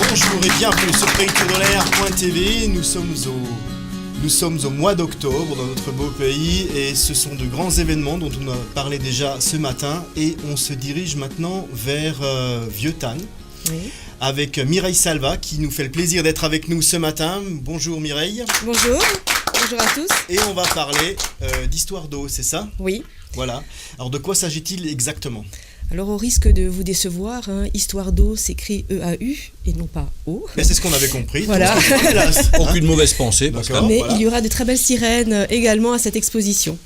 Bonjour et bienvenue sur PayTourDeLair.tv. Nous sommes au mois d'octobre dans notre beau pays et ce sont de grands événements dont on a parlé déjà ce matin et on se dirige maintenant vers Vieux-Tannes avec Mireille Salva qui nous fait le plaisir d'être avec nous ce matin. Bonjour Mireille. Bonjour à tous. Et on va parler d'histoire d'eau, c'est ça ? Oui. Voilà. Alors de quoi s'agit-il exactement ? Alors au risque de vous décevoir, histoire d'eau s'écrit E-A-U et non pas O. Mais c'est ce qu'on avait compris. Voilà. Aucune mauvaise pensée, Pascal. Mais voilà. Il y aura de très belles sirènes également à cette exposition.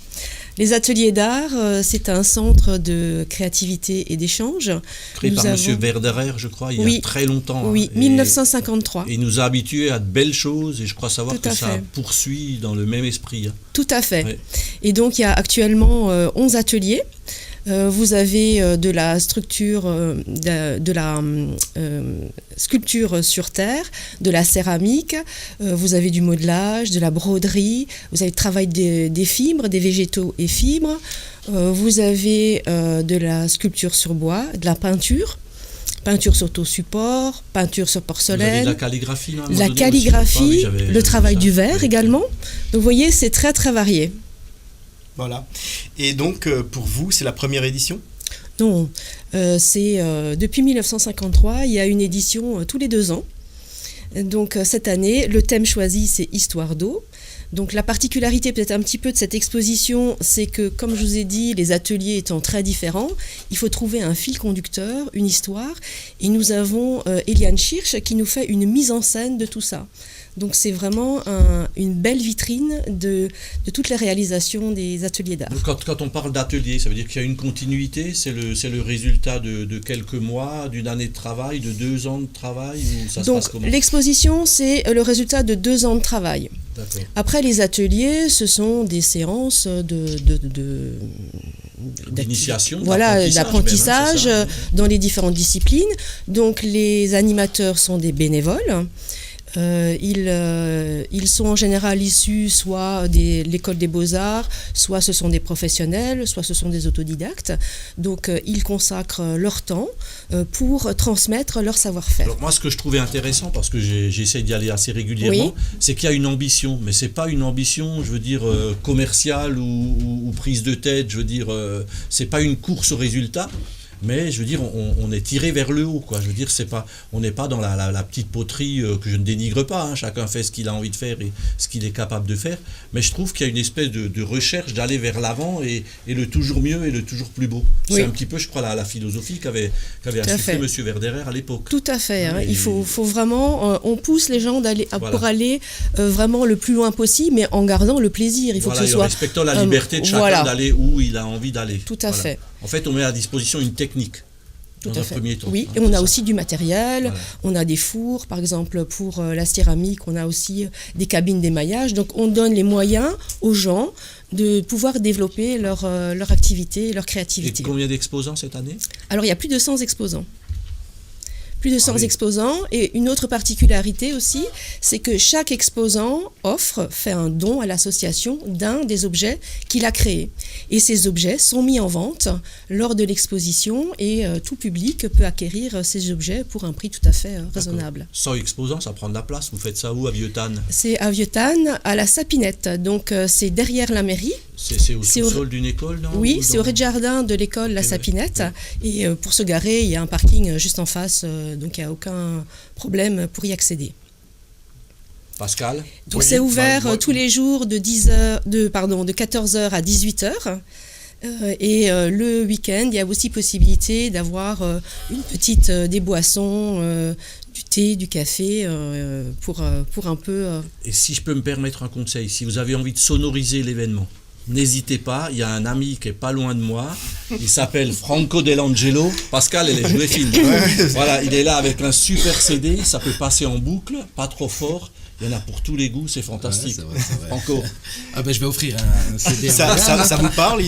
Les ateliers d'art, c'est un centre de créativité et d'échange. Créé par M. Werderer, je crois, il y a très longtemps. Oui, 1953. Et il nous a habitués à de belles choses et je crois savoir que ça poursuit dans le même esprit. Tout à fait. Ouais. Et donc il y a actuellement 11 ateliers. Vous avez de la structure, de la sculpture sur terre, de la céramique, vous avez du modelage, de la broderie, vous avez le travail des fibres, des végétaux et fibres, vous avez de la sculpture sur bois, de la peinture sur taux support, peinture sur porcelaine, de la calligraphie, la calligraphie, le travail du verre également. Donc vous voyez, c'est très très varié. Voilà. Et donc, pour vous, c'est la première édition ? Non, c'est depuis 1953, il y a une édition tous les 2 ans. Donc, cette année, le thème choisi, c'est Histoire d'eau. Donc, la particularité peut-être un petit peu de cette exposition, c'est que, comme je vous ai dit, les ateliers étant très différents, il faut trouver un fil conducteur, une histoire. Et nous avons Eliane Schirch qui nous fait une mise en scène de tout ça. Donc c'est vraiment une belle vitrine de toutes les réalisations des ateliers d'art. Quand on parle d'atelier, ça veut dire qu'il y a une continuité, c'est le résultat de quelques mois, d'une année de travail, de 2 ans de travail, ou ça se passe comment ? L'exposition, c'est le résultat de 2 ans de travail. D'accord. Après les ateliers, ce sont des séances d'initiation, d'apprentissage dans les différentes disciplines. Donc les animateurs sont des bénévoles. Ils sont en général issus soit de l'école des beaux-arts, soit ce sont des professionnels, soit ce sont des autodidactes. Donc ils consacrent leur temps pour transmettre leur savoir-faire. Alors moi, ce que je trouvais intéressant, parce que j'essaie d'y aller assez régulièrement, c'est qu'il y a une ambition, mais c'est pas une ambition, je veux dire, commerciale ou prise de tête, je veux dire, c'est pas une course au résultat. Mais je veux dire, on est tiré vers le haut, quoi. Je veux dire, on n'est pas dans la petite poterie que je ne dénigre pas. Hein. Chacun fait ce qu'il a envie de faire et ce qu'il est capable de faire. Mais je trouve qu'il y a une espèce de recherche d'aller vers l'avant et le toujours mieux et le toujours plus beau. Oui. C'est un petit peu, je crois, la philosophie qu'avait insufflé M. Werderer à l'époque. Tout à fait. Hein. Il faut vraiment, on pousse les gens pour aller vraiment le plus loin possible, mais en gardant le plaisir. Il faut que ce soit respectant la liberté de chacun d'aller où il a envie d'aller. Tout à fait. En fait, on met à disposition une technique dans un premier temps. Oui, et on a aussi du matériel, on a des fours, par exemple pour la céramique, on a aussi des cabines d'émaillage. Donc on donne les moyens aux gens de pouvoir développer leur activité, leur créativité. Et combien d'exposants cette année ? Alors il y a plus de 100 exposants. Plus de 100 exposants. Et une autre particularité aussi, c'est que chaque exposant fait un don à l'association d'un des objets qu'il a créés. Et ces objets sont mis en vente lors de l'exposition et tout public peut acquérir ces objets pour un prix tout à fait raisonnable. 100 exposants, ça prend de la place. Vous faites ça où, à Vieux-Tannes ? C'est à Vieux-Tannes, à la Sapinette. Donc c'est derrière la mairie. C'est au sous-sol d'une école, non ? Oui, c'est au rez-de-jardin de l'école La Sapinette. Et pour se garer, il y a un parking juste en face, donc il n'y a aucun problème pour y accéder. Pascal ? Donc c'est ouvert tous les jours de 14h à 18h. Et le week-end, il y a aussi possibilité d'avoir des boissons, du thé, du café, pour un peu... Et si je peux me permettre un conseil, si vous avez envie de sonoriser l'événement, n'hésitez pas, il y a un ami qui est pas loin de moi, il s'appelle Franco Delangelo. Pascal, elle est jouée fine. Voilà, il est là avec un super CD, ça peut passer en boucle, pas trop fort. Il y en a pour tous les goûts, c'est fantastique. Ouais, c'est vrai. Franco. Ah ben je vais offrir un CD. Ça vous parle,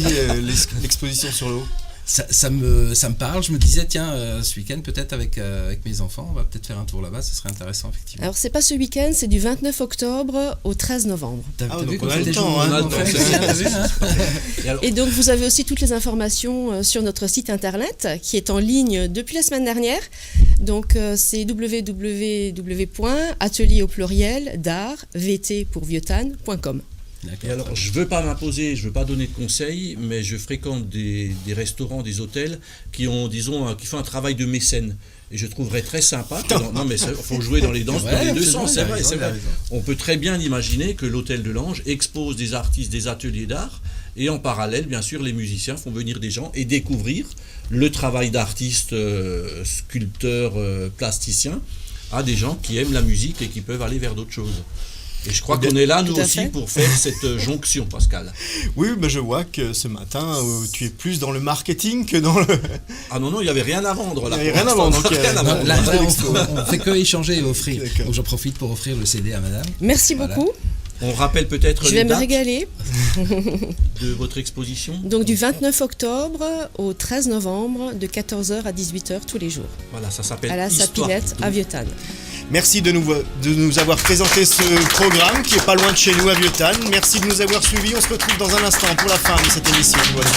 l'exposition sur l'eau ? Ça me parle, je me disais tiens ce week-end peut-être avec mes enfants on va peut-être faire un tour là-bas, ce serait intéressant effectivement. Alors c'est pas ce week-end, c'est du 29 octobre au 13 novembre. T'as vu qu'on a le temps, Et donc vous avez aussi toutes les informations sur notre site internet qui est en ligne depuis la semaine dernière Donc c'est www.atelier au pluriel d'art, vt pour vieuxtannes.com. Et alors, je ne veux pas m'imposer, je ne veux pas donner de conseils, mais je fréquente des restaurants, des hôtels qui ont, disons, qui font un travail de mécène. Et je trouverais très sympa. Non, mais il faut jouer dans les danses dans les deux sens, c'est vrai. On peut très bien imaginer que l'Hôtel de l'Ange expose des artistes, des ateliers d'art, et en parallèle, bien sûr, les musiciens font venir des gens et découvrir le travail d'artistes, sculpteurs, plasticiens, à des gens qui aiment la musique et qui peuvent aller vers d'autres choses. Et je crois qu'on est là, nous aussi, pour faire cette jonction, Pascal. Oui, mais je vois que ce matin, tu es plus dans le marketing que dans le... Ah non, il n'y avait rien à vendre là. Il n'y avait rien à vendre. Là, on fait que échanger et offrir. D'accord. Donc j'en profite pour offrir le CD à madame. Merci beaucoup. On rappelle peut-être Je les vais me dates régaler. de votre exposition. Donc du 29 octobre au 13 novembre, de 14h à 18h tous les jours. Voilà, ça s'appelle À la Histoire Sapinette d'eau. à Vieuxtannes. Merci de nous avoir présenté ce programme qui est pas loin de chez nous à Vieuxtannes. Merci de nous avoir suivis. On se retrouve dans un instant pour la fin de cette émission. Voilà.